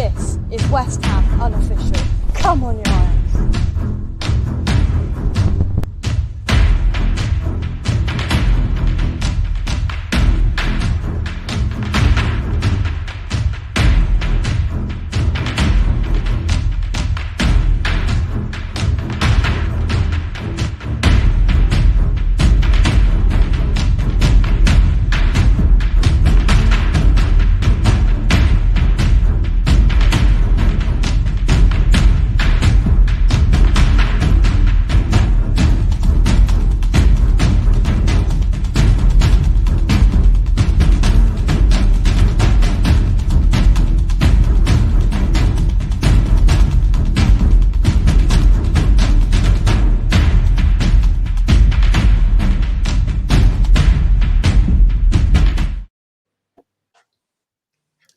This is West Ham Unofficial. Come on, you Irons.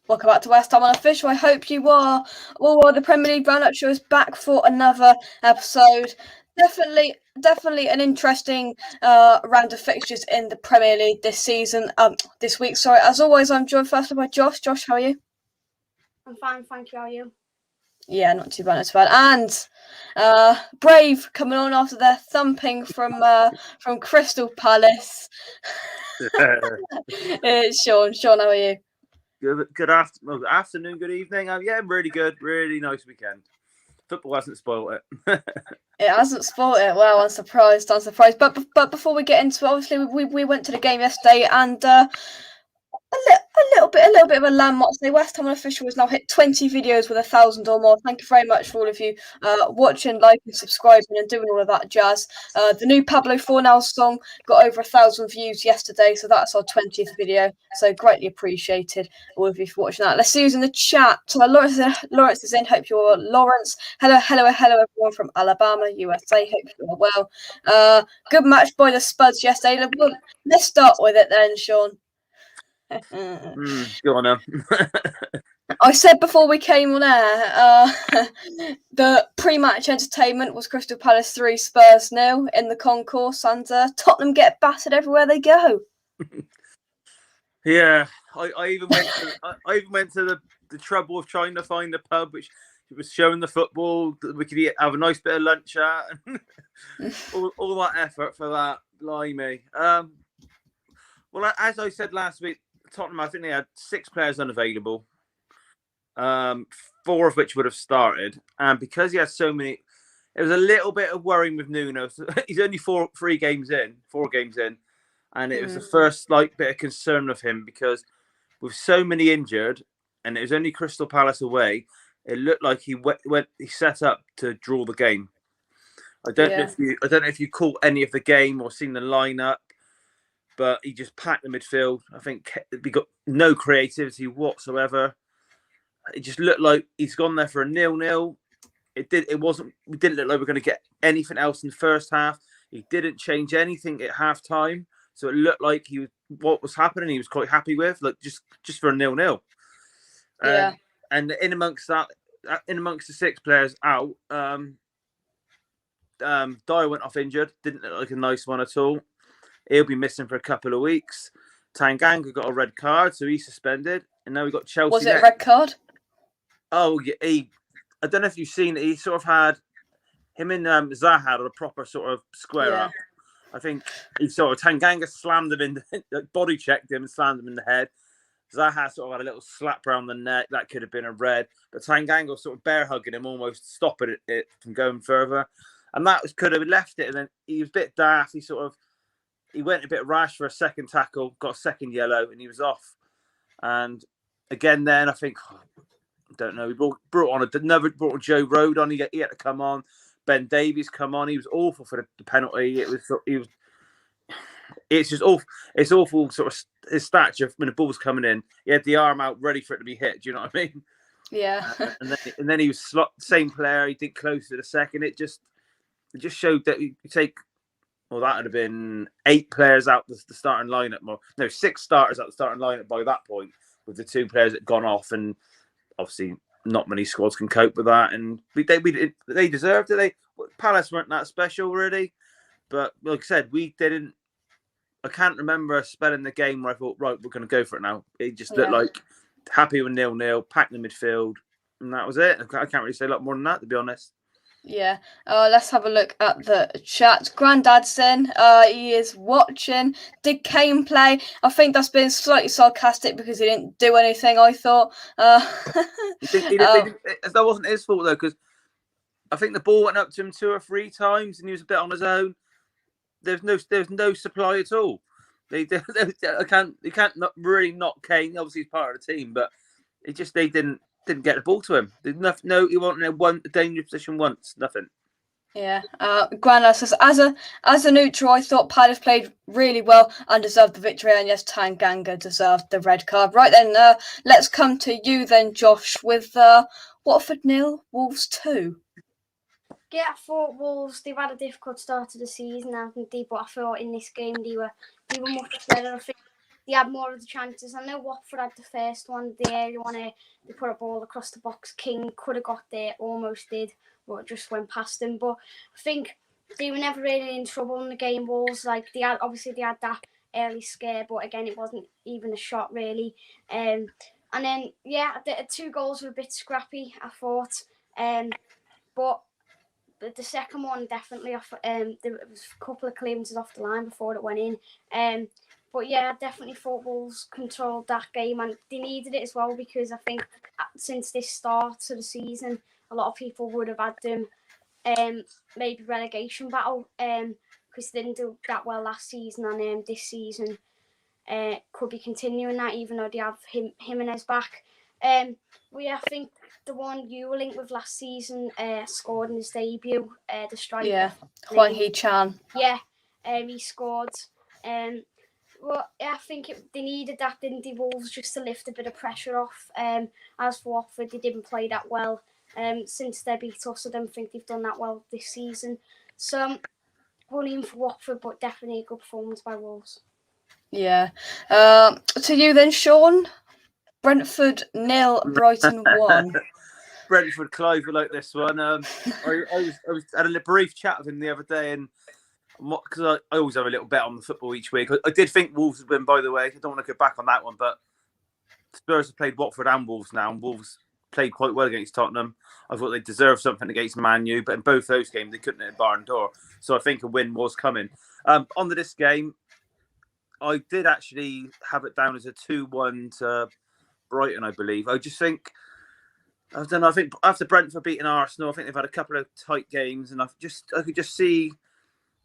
Welcome back to West Ham Unofficial. I hope you are. Well, the Premier League Roundup Show is back for another episode. Definitely an interesting round of fixtures in the Premier League this season. This week, sorry. As always, I'm joined first by Josh. Josh, how are you? I'm fine, thank you. How are you? Yeah, not too bad. And Brave coming on after their thumping from Crystal Palace. It's Shaun. Shaun, how are you? Good afternoon, good evening. Yeah, really good. Really nice weekend. Football hasn't spoiled it. It hasn't spoiled it. Well, I'm surprised. But before we get into it, obviously we went to the game yesterday, and a little bit of a landmark today. West Ham Unofficial has now hit 20 videos with 1,000 or more. Thank you very much for all of you watching, liking, subscribing, and doing all of that jazz. The new Pablo Fornal song got over 1,000 views yesterday, so that's our 20th video. So greatly appreciated all of you for watching that. Let's see who's in the chat. So Lawrence is in. Hope you're Lawrence. Hello everyone from Alabama, USA. Hope you're well. Good match by the Spuds yesterday. Let's start with it then, Shaun. Go on now. I said before we came on air, the pre-match entertainment was Crystal Palace 3, Spurs 0 in the concourse, and Tottenham get battered everywhere they go. Yeah, I even went to the trouble of trying to find a pub which was showing the football that we could have a nice bit of lunch at, and all that effort for that. Blimey. Well, as I said last week, Tottenham, I think they had 6 players unavailable, 4 of which would have started. And because he had so many, it was a little bit of worrying with Nuno. So he's only 4 games in. And it was the first bit of concern with him, because with so many injured, and it was only Crystal Palace away, it looked like he set up to draw the game. I don't know if you caught any of the game or seen the lineup, but he just packed the midfield. I think we got no creativity whatsoever. It just looked like he's gone there for a 0-0. We didn't look like we were going to get anything else in the first half. He didn't change anything at half time, so it looked like what was happening he was quite happy with, just for a 0-0. Yeah. And in amongst the 6 players out, Dyer went off injured. Didn't look like a nice one at all. He'll be missing for a couple of weeks. Tanganga got a red card, so he's suspended. And now we got Chelsea. Was it a red card? Oh, yeah. I don't know if you've seen it. He sort of had him and Zaha had a proper sort of square up. I think he sort of Tanganga slammed him body checked him and slammed him in the head. Zaha sort of had a little slap around the neck. That could have been a red. But Tanganga was sort of bear hugging him, almost stopping it from going further. And that could have left it. And then he was a bit daft. He went a bit rash for a second tackle, got a second yellow, and he was off. And again, then I think, I don't know, we brought on Joe Road on. He had to come on. Ben Davies come on. He was awful for the penalty. It's just awful. It's awful. Sort of his stature when the ball's coming in. He had the arm out ready for it to be hit. Do you know what I mean? Yeah. and then he was same player. He did close to the second. It just showed that you take. Well, that would have been 8 players out the starting lineup. 6 starters out the starting lineup by that point, with the 2 players that had gone off, and obviously not many squads can cope with that. And they deserved it. Palace weren't that special really, but like I said, we didn't. I can't remember spelling the game where I thought, right, we're going to go for it now. It just looked like happy with 0-0, packed the midfield, And that was it. I can't really say a lot more than that, to be honest. Yeah. Let's have a look at the chat. Grandad's in. He is watching. Did Kane play? I think that's been slightly sarcastic because he didn't do anything, I thought. That wasn't his fault, though, because I think the ball went up to him 2 or 3 times and he was a bit on his own. There's no supply at all. They can't not really knock Kane. Obviously, he's part of the team, but they didn't get the ball to him. He wasn't in a dangerous position once. Nothing. Yeah. Grandad says, as a neutral, I thought Palace played really well and deserved the victory, and yes, Tanganga deserved the red card. Right then, let's come to you then, Josh, with Watford 0, Wolves 2. Yeah, I thought Wolves, they've had a difficult start to the season, haven't they? But I thought in this game they were much better. I think they had more of the chances. I know Watford had the first one there. They put a ball across the box. King could have got there, almost did, but it just went past him. But I think they were never really in trouble in the game. Wolves, like they had that early scare, but again, it wasn't even a shot really. And then the 2 goals were a bit scrappy, I thought. But the second one definitely off. There was a couple of clearances off the line before it went in. But yeah, I definitely thought Wolves controlled that game, and they needed it as well, because I think since this start to the season, a lot of people would have had them maybe relegation battle, because they didn't do that well last season, and this season could be continuing that, even though they have Jimenez back. Well, yeah, I think the one you were linked with last season scored in his debut, the striker. Yeah, Hwang Hee-chan. Yeah, he scored. Well, yeah, I think they needed that, didn't they, Wolves, just to lift a bit of pressure off. As for Watford, they didn't play that well since they beat us. I don't think they've done that well this season. So, one in for Watford, but definitely a good performance by Wolves. Yeah. To you then, Shaun. Brentford 0, Brighton 1. Brentford Clive were like this one. I had a brief chat with him the other day, and because I always have a little bet on the football each week. I did think Wolves would win, by the way. I don't want to go back on that one, but Spurs have played Watford and Wolves now, and Wolves played quite well against Tottenham. I thought they deserved something against Man U, but in both those games they couldn't hit a barn door. So I think a win was coming. On to this game, I did actually have it down as a 2-1 to Brighton, I believe. I just think, I don't know, I think after Brentford beating Arsenal, I think they've had a couple of tight games, and I could just see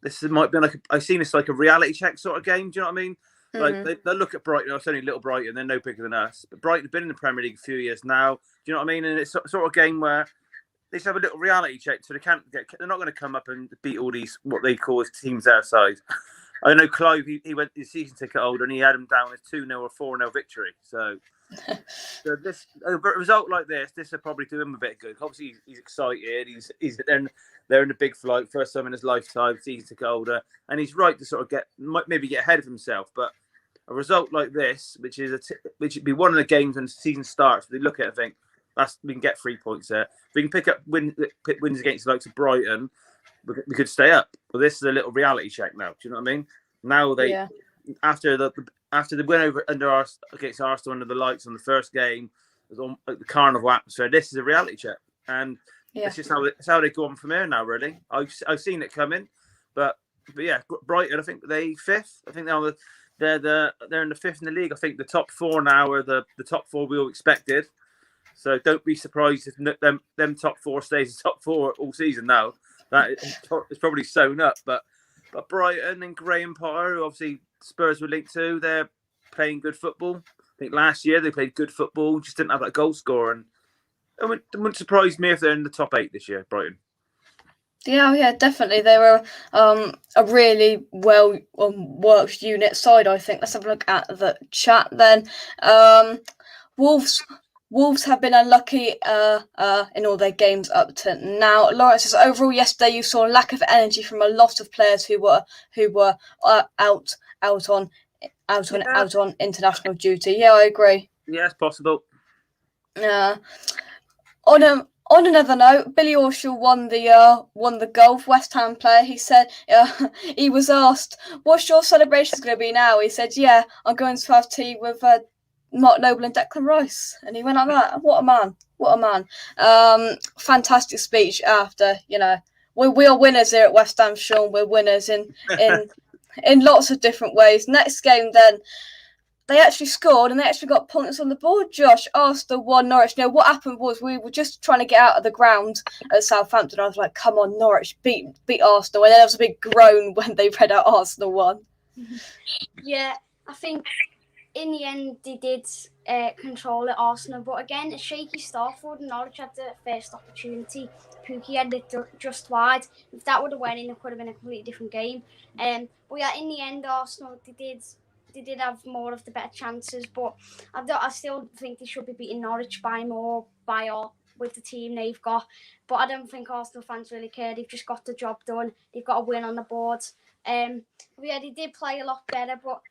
this might be I've seen this like a reality check sort of game. Do you know what I mean? Like they look at Brighton, it's only little Brighton, they're no bigger than us. But Brighton have been in the Premier League a few years now. Do you know what I mean? And it's sort of game where they just have a little reality check, so they're not going to come up and beat all these what they call as teams their size. I know Clive, he went his season ticket holder and he had him down as 2-0 or 4-0 victory. So this a result like this will probably do him a bit good. Obviously, he's excited. He's they're in the big flight, first time in his lifetime, season ticket holder, and he's right to sort of maybe get ahead of himself. But a result like this, which would be one of the games when the season starts, they look at it and think we can get 3 points there. If we can pick wins against the likes of Brighton, we could stay up. Well, this is a little reality check now. Do you know what I mean? Now after the win against Arsenal under the lights on the first game, it was on the carnival atmosphere. This is a reality check, and it's just how they go on from here now. Really, I've seen it coming, but yeah, Brighton. I think they 5th. I think they're in the 5th in the league. I think the top 4 now are the top 4 we all expected. So don't be surprised if them top 4 stays the top 4 all season now. That is probably sewn up, but Brighton and Graham Potter, who obviously Spurs were linked to, they're playing good football. I think last year they played good football, just didn't have that goal score. And it wouldn't surprise me if they're in the top 8 this year, Brighton. Yeah, definitely. They were a really well worked unit side, I think. Let's have a look at the chat then. Wolves have been unlucky in all their games up to now. Lawrence says overall yesterday you saw a lack of energy from a lot of players who were out on international duty. Yeah, I agree. Yeah, it's possible. On another note, Billy Orshall won the golf West Ham player. He said he was asked, "What's your celebrations going to be now?" He said, "Yeah, I'm going to have tea with Mark Noble and Declan Rice, and he went like that. What a man! What a man! Fantastic speech after. We are winners here at West Ham, Shaun. We're winners in lots of different ways. Next game, then they actually scored and they actually got points on the board. Josh, Arsenal won, Norwich. What happened was we were just trying to get out of the ground at Southampton. I was like, come on, Norwich, beat Arsenal. And then there was a big groan when they read out Arsenal won. Yeah, I think in the end they did control it, Arsenal. But again, a shaky start for them. Norwich had the first opportunity. Pookie had it just wide. If that would have went in, it could have been a completely different game. But yeah, in the end, Arsenal, they did have more of the better chances, but I still think they should be beating Norwich by more, with the team they've got. But I don't think Arsenal fans really care. They've just got the job done. They've got a win on the board. But yeah, they did play a lot better, but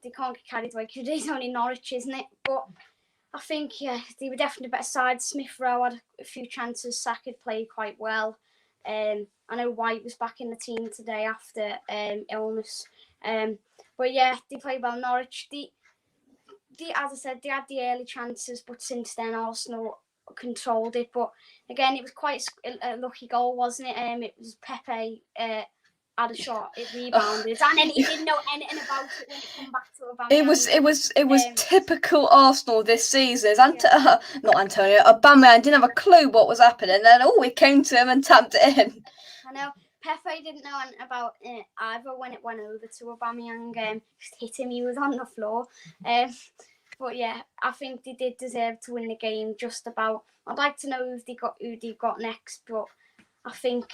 they can't get carried away because it is only Norwich, isn't it? But I think, yeah, they were definitely a better side. Smith Rowe had a few chances. Saka played quite well. I know White was back in the team today after illness. But yeah, they played well. Norwich, they, as I said, they had the early chances, but since then Arsenal controlled it. But again, it was quite a lucky goal, wasn't it? It was Pepe had a shot, it rebounded, and then he didn't know anything about it when he came back to Aubameyang. It was typical Arsenal this season. Not Antonio, Aubameyang didn't have a clue what was happening, and then we came to him and tapped it in. I know. Pepe didn't know anything about it either when it went over to Aubameyang. Just hit him, he was on the floor. But yeah, I think they did deserve to win the game just about. I'd like to know who they got next, but I think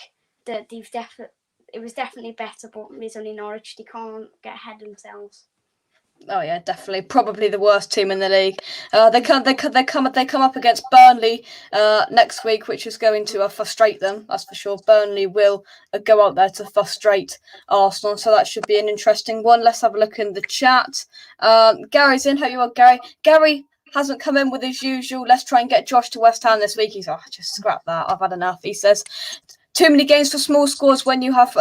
that it was definitely better, but it's only Norwich. They can't get ahead themselves. Oh yeah, definitely. Probably the worst team in the league. They come up against Burnley next week, which is going to frustrate them. That's for sure. Burnley will go out there to frustrate Arsenal, so that should be an interesting one. Let's have a look in the chat. Gary's in. Hope you are, Gary. Gary hasn't come in with his usual. Let's try and get Josh to West Ham this week. He's just scrap that. I've had enough. He says too many games for small scores when you have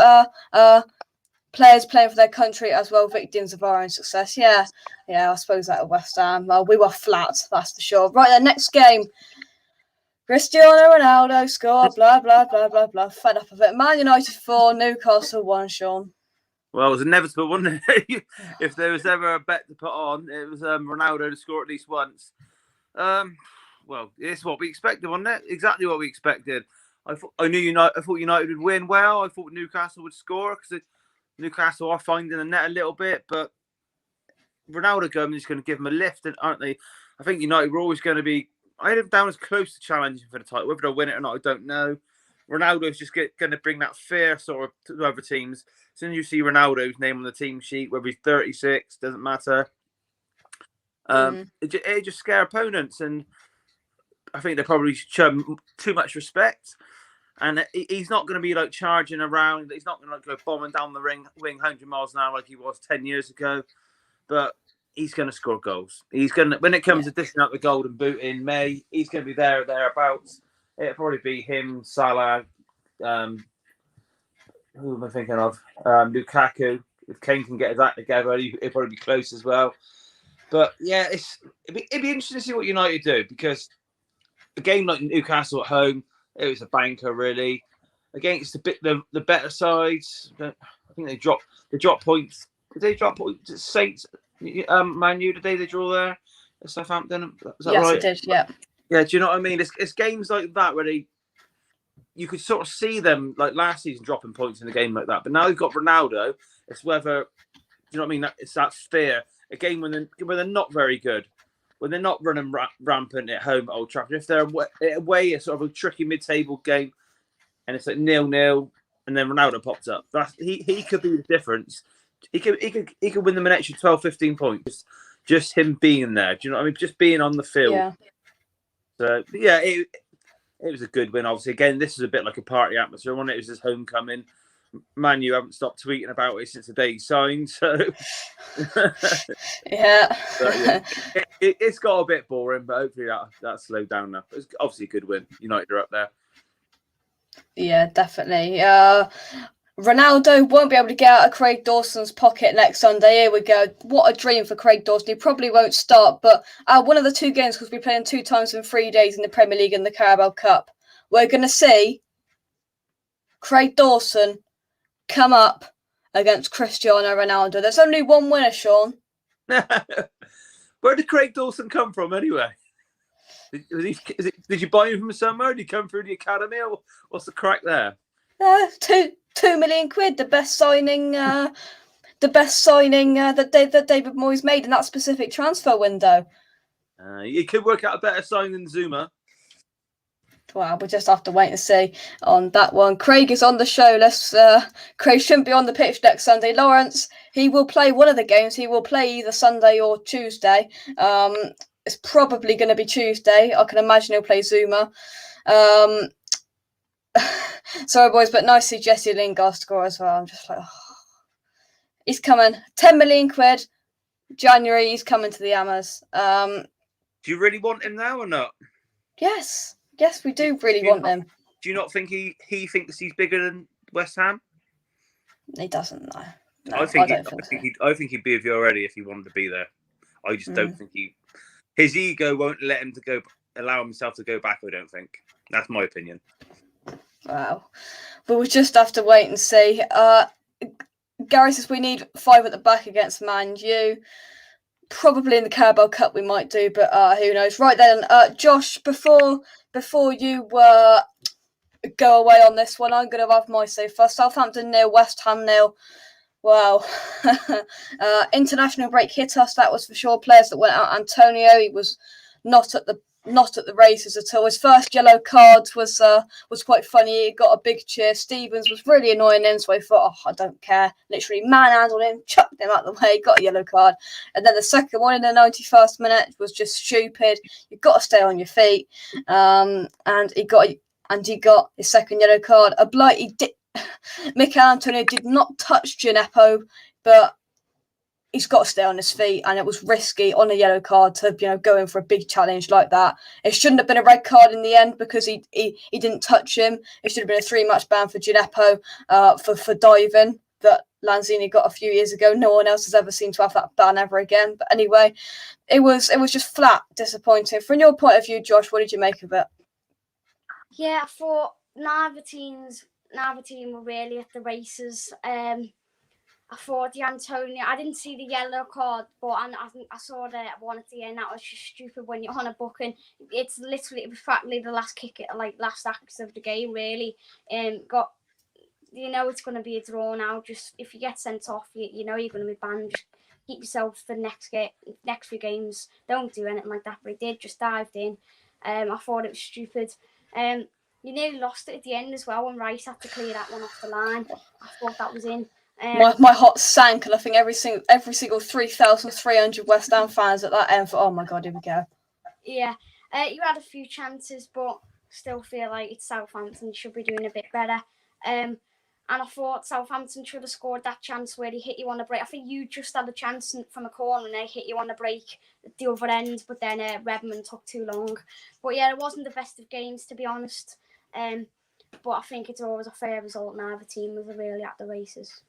players playing for their country as well, victims of our own success. Yeah, I suppose that at West Ham. We were flat, that's for sure. Right, the next game. Cristiano Ronaldo scored, blah, blah, blah, blah, blah. Fed up of it. Man United 4, Newcastle 1, Shaun. Well, it was inevitable, wasn't it? If there was ever a bet to put on, it was Ronaldo to score at least once. Well, it's what we expected, wasn't it? Exactly what we expected. I thought United would win well. I thought Newcastle would score because Newcastle are finding the net a little bit, but Ronaldo coming is going to give them a lift, aren't they? I think United were always going to be. I had them down as close to challenging for the title. Whether they'll win it or not, I don't know. Ronaldo's just going to bring that fear sort of to other teams. As soon as you see Ronaldo's name on the team sheet, whether he's 36, doesn't matter. It just scare opponents, and I think they probably show too much respect. And he's not going to be like charging around. He's not going to go bombing down the wing 100 miles an hour like he was 10 years ago. But he's going to score goals. He's going to, when it comes to dishing out the golden boot in May, he's going to be thereabouts. It'll probably be him, Salah. Who am I thinking of? Lukaku. If Kane can get his act together, he'll probably be close as well. But yeah, it'd be interesting to see what United do, because a game like Newcastle at home, it was a banker, really. Against the better sides, I think they dropped points. Did they drop points at Saints? Man U, did they draw there at Southampton? Is that right? Yes, it did. Yeah. Yeah. Do you know what I mean? It's games like that where you could sort of see them like last season dropping points in a game like that. But now they've got Ronaldo. It's whether, do you know what I mean? It's that fear. A game when they're not very good. When they're not running rampant at home at Old Trafford, if they're away, a sort of a tricky mid-table game, and it's like 0-0, and then Ronaldo pops up. He could be the difference. He could win them an extra 12, 15 points. Just him being there. Do you know what I mean? Just being on the field. Yeah. So yeah, it was a good win. Obviously, again, this is a bit like a party atmosphere. It was his homecoming. Man, you haven't stopped tweeting about it since the day he signed. So yeah, it's got a bit boring, but hopefully that slowed down now. It's obviously a good win. United are up there. Yeah, definitely. Ronaldo won't be able to get out of Craig Dawson's pocket next Sunday. Here we go. What a dream for Craig Dawson. He probably won't start, but one of the 2 games, because we're playing 2 times in 3 days in the Premier League and the Carabao Cup, we're going to see Craig Dawson come up against Cristiano Ronaldo. There's only one winner, Shaun. Where did Craig Dawson come from anyway? Did you buy him from somewhere? Did he come through the academy? Or what's the crack there? 2 million quid, the best signing that David Moyes made in that specific transfer window. You could work out a better sign than Zuma. Well, we'll just have to wait and see on that one. Craig is on the show. Craig shouldn't be on the pitch next Sunday. Lawrence, he will play one of the games. He will play either Sunday or Tuesday. It's probably going to be Tuesday. I can imagine he'll play Zuma. Sorry, boys, but nice to see Jesse Lingard score as well. I'm just like, oh. He's coming. 10 million quid. January, he's coming to the Hammers. Do you really want him now or not? Yes, we do really want him. Do you not think he thinks he's bigger than West Ham? He doesn't, no. I think he'd be with you already if he wanted to be there. I just don't think his ego won't let him allow himself to go back. I don't think. That's my opinion. Wow. But we'll just have to wait and see. Gary says we need 5 at the back against Man U. Probably in the Carabao Cup we might do, but who knows? Right then, Josh, before you go away on this one, I'm going to have my say first. Southampton 0, West Ham 0. Wow. International break hit us, that was for sure. Players that went out. Antonio, he was not at the races at all. His first yellow card was quite funny. He got a big cheer. Stevens was really annoying him, so I thought, I don't care. Literally manhandled him, chucked him out the way, got a yellow card. And then the second one in the 91st minute was just stupid. You've got to stay on your feet. And he got his second yellow card. A blighty Mikel Antonio did not touch Gineppo, but he's got to stay on his feet, and it was risky on a yellow card to go in for a big challenge like that. It shouldn't have been a red card in the end because he didn't touch him. It should have been a 3-match ban for Gineppo for diving that Lanzini got a few years ago. No one else has ever seemed to have that ban ever again. But anyway, it was just flat disappointing. From your point of view, Josh, what did you make of it? Yeah, I thought neither team were really at the races. I thought the Antonio, I didn't see the yellow card, but I saw the one at the end. That was just stupid when you're on a booking. It's literally practically the last kick, last act of the game, really. It's going to be a draw now. Just if you get sent off, you know you're going to be banned. Just keep yourself for the next few games. Don't do anything like that. But he did, just dived in. I thought it was stupid. You nearly lost it at the end as well when Rice had to clear that one off the line. I thought that was in. My heart sank, and I think every single 3,300 West Ham fans at that end thought, oh my God, here we go. Yeah, you had a few chances, but still feel like it's Southampton should be doing a bit better. And I thought Southampton should have scored that chance where he hit you on the break. I think you just had a chance from a corner and they hit you on the break at the other end, but then Redmond took too long. But yeah, it wasn't the best of games, to be honest. But I think it's always a fair result now. The team was really at the races.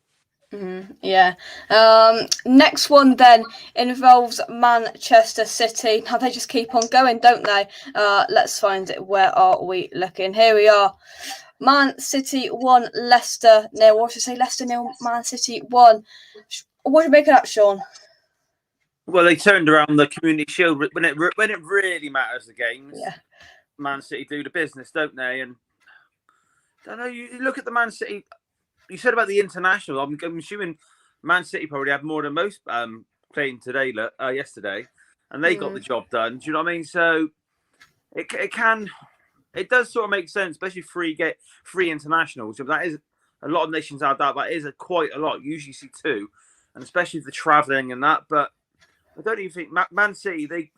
Yeah. Next one then involves Manchester City. Now they just keep on going, don't they? Let's find it. Where are we looking? Here we are. Man City 1, Leicester 0. What should I say? Leicester 0, Man City 1. What do you make of that, Shaun? Well, they turned around the Community Shield when it really matters. The games. Yeah. Man City do the business, don't they? And I don't know. You look at the Man City. You said about the international. I'm assuming Man City probably had more than most playing today, yesterday, and they got the job done. Do you know what I mean? So it does sort of make sense, especially free internationals. That is a lot of nations out there. That is quite a lot. You usually see 2, and especially the travelling and that. But I don't even think Man City.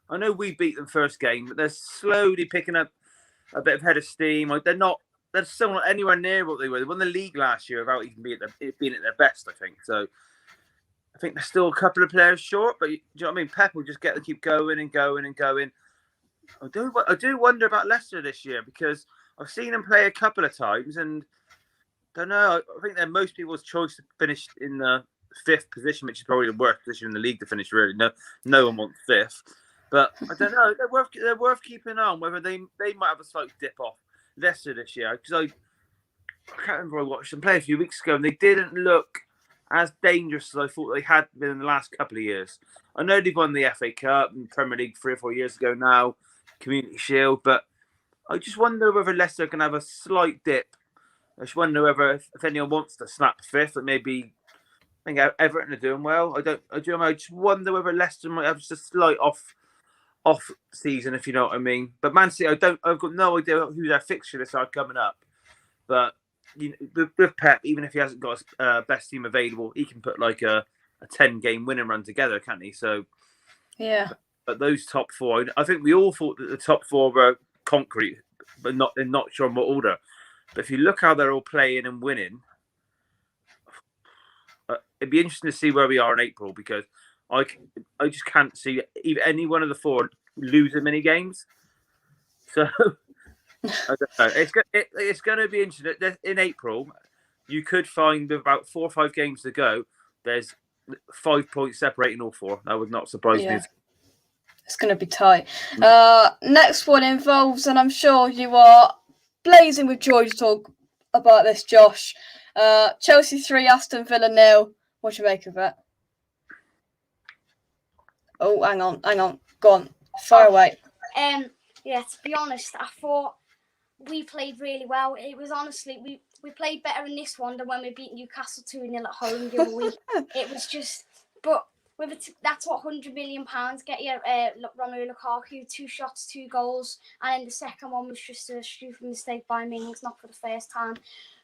I know we beat them first game, but they're slowly picking up a bit of head of steam. Like they're still not anywhere near what they were. They won the league last year without even being at their best, I think. So I think there's still a couple of players short, but do you know what I mean? Pep will just keep going and going and going. I do wonder about Leicester this year because I've seen them play a couple of times and don't know. I think they're most people's choice to finish in the 5th position, which is probably the worst position in the league to finish. Really, no one wants 5th. But I don't know. They're worth keeping on. Whether they might have a slight dip off Leicester this year, because I can't remember. I watched them play a few weeks ago, and they didn't look as dangerous as I thought they had been in the last couple of years. I know they've won the FA Cup and Premier League 3 or 4 years ago now, Community Shield, but I just wonder whether Leicester can have a slight dip. I just wonder whether if anyone wants to snap 5th, that maybe I think Everton are doing well. I just wonder whether Leicester might have just a slight off season, if you know what I mean. But Man City, I've got no idea who their fixture lists are coming up. But with Pep, even if he hasn't got his best team available, he can put like a 10-game winning run together, can't he? So yeah. But those top 4, I think we all thought that the top 4 were concrete, but not sure in what order. But if you look how they're all playing and winning, it'd be interesting to see where we are in April, because I just can't see even any one of the 4 losing many games. So I don't know. It's going to be interesting. In April, you could find with about 4 or 5 games to go, there's 5 points separating all 4. That would not surprise me. It's going to be tight. Next one involves, and I'm sure you are blazing with joy to talk about this, Josh. Chelsea 3, Aston Villa 0. What do you make of it? Oh, hang on. Go on. Fire away. Yeah, to be honest, I thought we played really well. It was honestly, we played better in this one than when we beat Newcastle 2-0 at home the other week. It was just, but that's what £100 million get you. Romelu Lukaku, 2 shots, 2 goals, and then the second one was just a stupid mistake by Mings, not for the first time.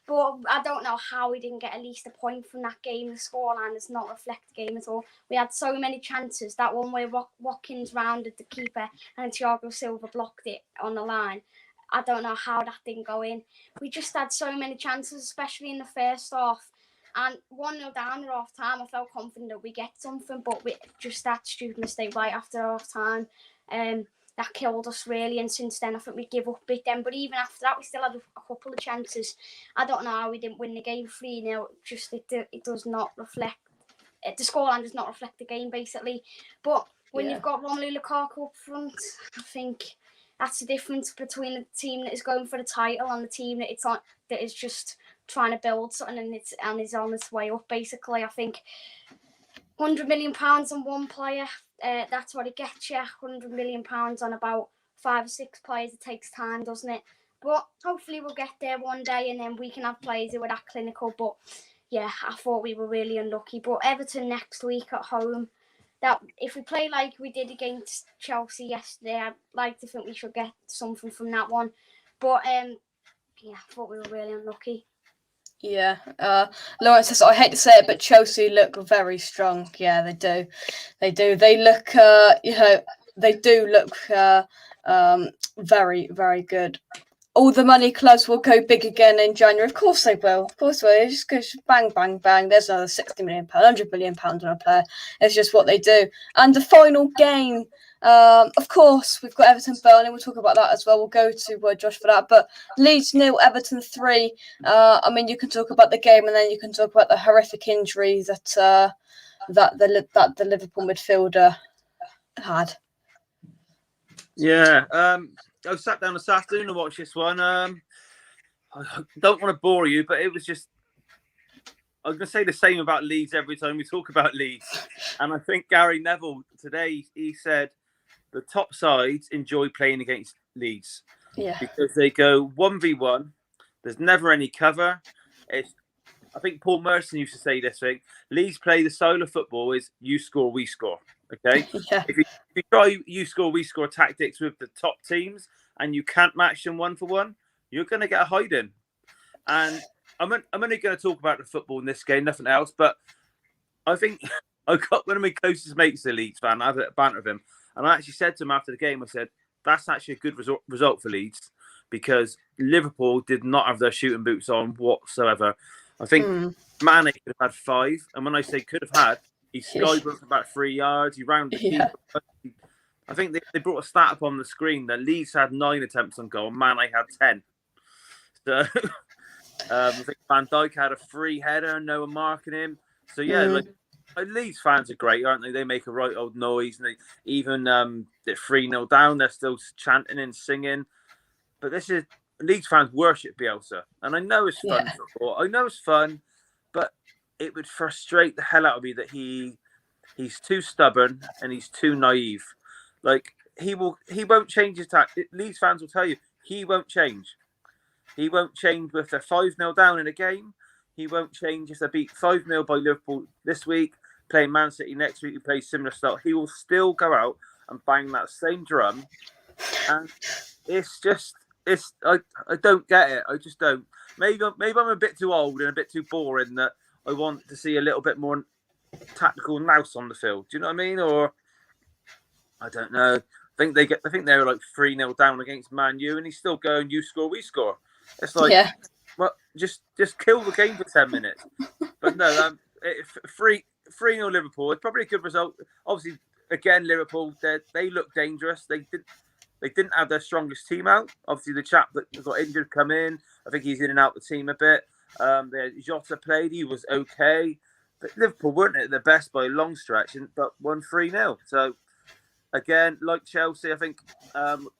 But I don't know how we didn't get at least a point from that game. The scoreline does not reflect the game at all. We had so many chances. That one where Watkins rounded the keeper and Thiago Silva blocked it on the line. I don't know how that didn't go in. We just had so many chances, especially in the first half. And 1-0 down at half time, I felt confident that we get something, but we just that stupid mistake right after half time. That killed us really, and since then I think we give up a bit then. But even after that, we still had a couple of chances. I don't know how we didn't win the game 3-0. Just it does not reflect. The scoreline does not reflect the game basically. But when you've got Romelu Lukaku up front, I think that's the difference between the team that is going for the title and the team that that is just trying to build something and is on its way up. Basically, I think £100 million on one player. That's what it gets you. £100 million on about 5 or 6 players. It takes time, doesn't it? But hopefully we'll get there one day, and then we can have players who are that clinical. But yeah, I thought we were really unlucky. But Everton next week at home. That if we play like we did against Chelsea yesterday, I'd like to think we should get something from that one. But I thought we were really unlucky. Yeah, Lawrence says, I hate to say it, but Chelsea look very strong. Yeah, they do. They look, they do look very, very good. All the money clubs will go big again in January. Of course they will. Of course they will. It just goes bang, bang, bang. There's another £60 million, £100 million on a player. It's just what they do. And the final game, of course, we've got Everton Burnley. We'll talk about that as well. We'll go to Josh for that. But Leeds 0, Everton 3. I mean, you can talk about the game, and then you can talk about the horrific injury that the Liverpool midfielder had. Yeah. I sat down this afternoon and watched this one. I don't want to bore you, but it was just... I'm going to say the same about Leeds every time we talk about Leeds. And I think Gary Neville today, he said the top sides enjoy playing against Leeds. Yeah. Because they go 1v1. There's never any cover. I think Paul Merson used to say this thing. Leeds play the style of football is you score, we score. Okay? Yeah. If you try you score, we score tactics with the top teams and you can't match them 1-for-1, you're going to get a hiding. And I'm only going to talk about the football in this game, nothing else. But I think I got one of my closest mates, a Leeds fan. I had a banter with him. And I actually said to him after the game, I said, that's actually a good result for Leeds because Liverpool did not have their shooting boots on whatsoever. I think Mane could have had 5. And when I say could have had, he skybroke about 3 yards. He rounded the keeper. I think they brought a stat up on the screen that Leeds had 9 attempts on goal. Mane had 10. So I think Van Dijk had a free header and no one marking him. So yeah, like Leeds fans are great, aren't they? They make a right old noise, and they even they're 3-0 down. They're still chanting and singing. But this is Leeds fans worship Bielsa, and I know it's fun football. I know it's fun, but it would frustrate the hell out of me that he's too stubborn and he's too naive. Like he won't change his tactics. Leeds fans will tell you he won't change. He won't change if they're 5-0 down in a game. He won't change if they beat 5-0 by Liverpool this week, playing Man City next week, who plays similar style. He will still go out and bang that same drum. And I don't get it. I just don't. Maybe I'm a bit too old and a bit too boring that I want to see a little bit more tactical nous on the field. Do you know what I mean? Or I don't know. I think they were like 3-0 down against Man U, and he's still going, you score, we score. It's like, well, just kill the game for 10 minutes. But no, 3-0 Liverpool. It's probably a good result. Obviously, again, Liverpool, they look dangerous. They didn't have their strongest team out. Obviously, the chap that got injured come in. I think he's in and out the team a bit. Jota played. He was okay. But Liverpool weren't at their best by a long stretch, but won 3-0. So, again, like Chelsea, I think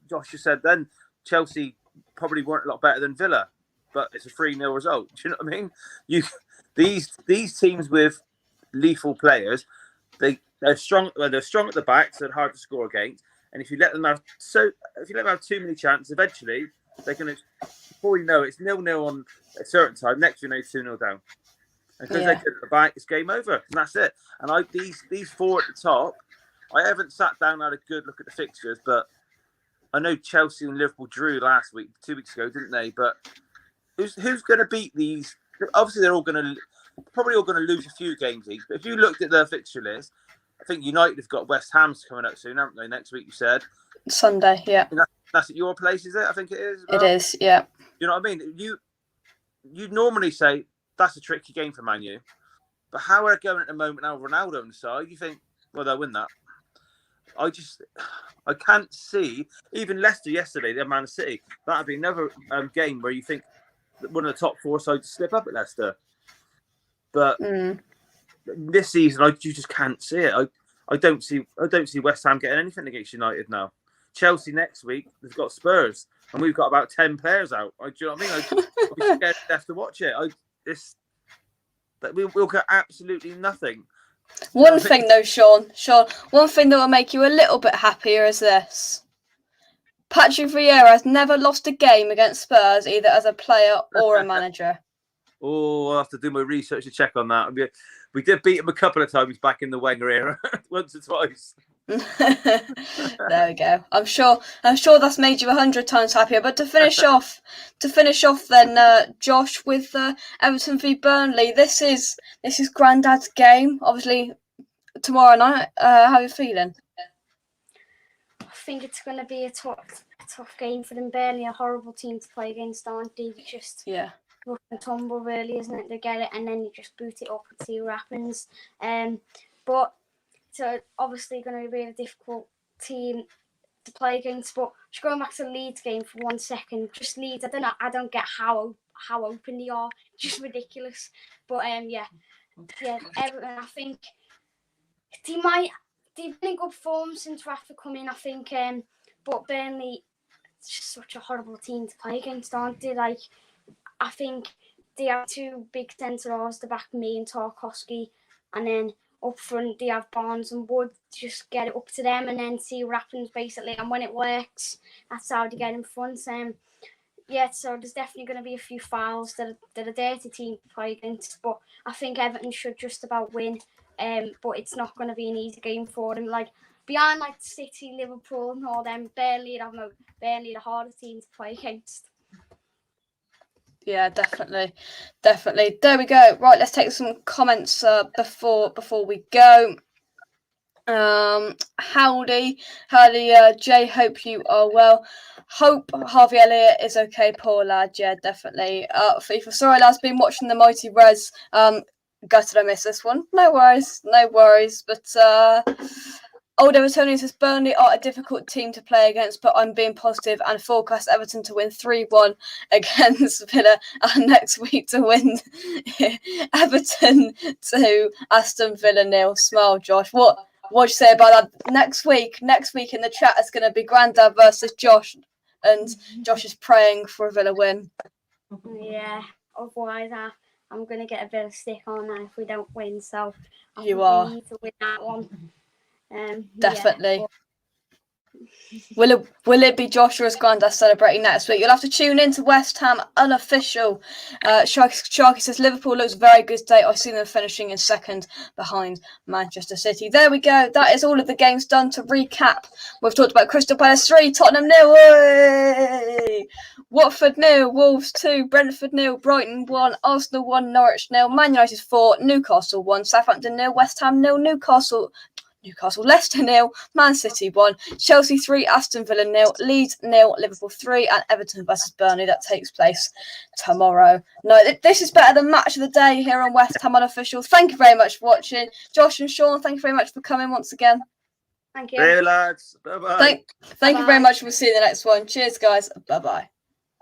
Josh just said then, Chelsea probably weren't a lot better than Villa, but it's a 3-0 result. Do you know what I mean? These teams with lethal players, they're strong. Well, they're strong at the back, so they're hard to score against. And if you let them have too many chances, eventually they're going to. Before you know it, it's 0-0 on a certain time. Next thing you know, 2-0 down. And because they get at the back, it's game over, and that's it. And these four at the top, I haven't sat down and had a good look at the fixtures, but I know Chelsea and Liverpool drew last week, 2 weeks ago, didn't they? But who's going to beat these? Obviously, they're probably all going to lose a few games each. But if you looked at their fixture list, I think United have got West Ham's coming up soon, haven't they? Next week, you said Sunday, yeah. That's at your place, is it? I think it is. It is, yeah. You know what I mean? You normally say that's a tricky game for Man U, but how are they going at the moment now? Ronaldo on the side, you think, well, they'll win that. I can't see. Even Leicester yesterday, they're Man City. That'd be another game where you think that one of the top four sides slip up at Leicester. But this season, you just can't see it. I don't see West Ham getting anything against United now. Chelsea next week, they've got Spurs, and we've got about 10 players out. Do you know what I mean? I'll be scared to death to watch it. We'll get absolutely nothing. One thing though, Shaun, one thing that will make you a little bit happier is this. Patrick Vieira has never lost a game against Spurs, either as a player or a manager. Oh, I'll have to do my research to check on that. We did beat him a couple of times back in the Wenger era, once or twice. There we go. I'm sure that's made you 100 times happier. But to finish off, then, Josh, with Everton v Burnley, this is Grandad's game. Obviously, tomorrow night. How are you feeling? I think it's going to be a tough game for them. Burnley, a horrible team to play against, aren't they? Just rough and tumble, really, isn't it? They get it, and then you just boot it up and see what happens. But so obviously going to be a difficult team to play against. But just going back to the Leeds game for 1 second, just Leeds. I don't get how open they are. Just ridiculous. But Everton. I think they've been in good form since Rafa come in. I think, but Burnley, it's just such a horrible team to play against, aren't they? Like, I think they have two big centre-halves to back me and Tarkowski, and then up front they have Barnes and Wood. Just get it up to them and then see what happens, basically. And when it works, that's how they get in front. So there's definitely going to be a few fouls that are dirty team to play against. But I think Everton should just about win. But it's not going to be an easy game for them. Like, behind like City, Liverpool and all them, Burnley the harder team to play against. Yeah, definitely. There we go. Right, let's take some comments before we go. Howdy, Jay. Hope you are well. Hope Harvey Elliott is okay. Poor lad. Yeah, definitely. FIFA. Sorry, lads. Been watching the Mighty Reds. Gutted I missed this one. No worries. But Old Evertonian says Burnley are a difficult team to play against, but I'm being positive and forecast Everton to win 3-1 against Villa, and next week to win Everton 2, Aston Villa 0. Smile, Josh. What do you say about that? Next week in the chat is going to be Grandad versus Josh, and Josh is praying for a Villa win. Yeah, otherwise I'm going to get a bit of stick on that if we don't win, so we need to win that one. Definitely. Yeah, Will it be Joshua's Grandad celebrating next week? You'll have to tune in to West Ham Unofficial. Sharky says Liverpool looks very good today. I see them finishing in second behind Manchester City. There we go. That is all of the games done. To recap, we've talked about Crystal Palace 3, Tottenham 0, Watford 0, Wolves 2, Brentford 0, Brighton 1, Arsenal 1, Norwich 0, Man United 4, Newcastle 1, Southampton 0, West Ham 0, Newcastle, Leicester 0, Man City 1, Chelsea 3, Aston Villa 0, Leeds 0, Liverpool 3, and Everton versus Burnley. That takes place tomorrow. No, this is better than match of the day here on West Ham Unofficial. Thank you very much for watching. Josh and Shaun, thank you very much for coming once again. thank you. Hey lads, bye bye. Thank you very much. We'll see you in the next one. Cheers, guys. Bye bye.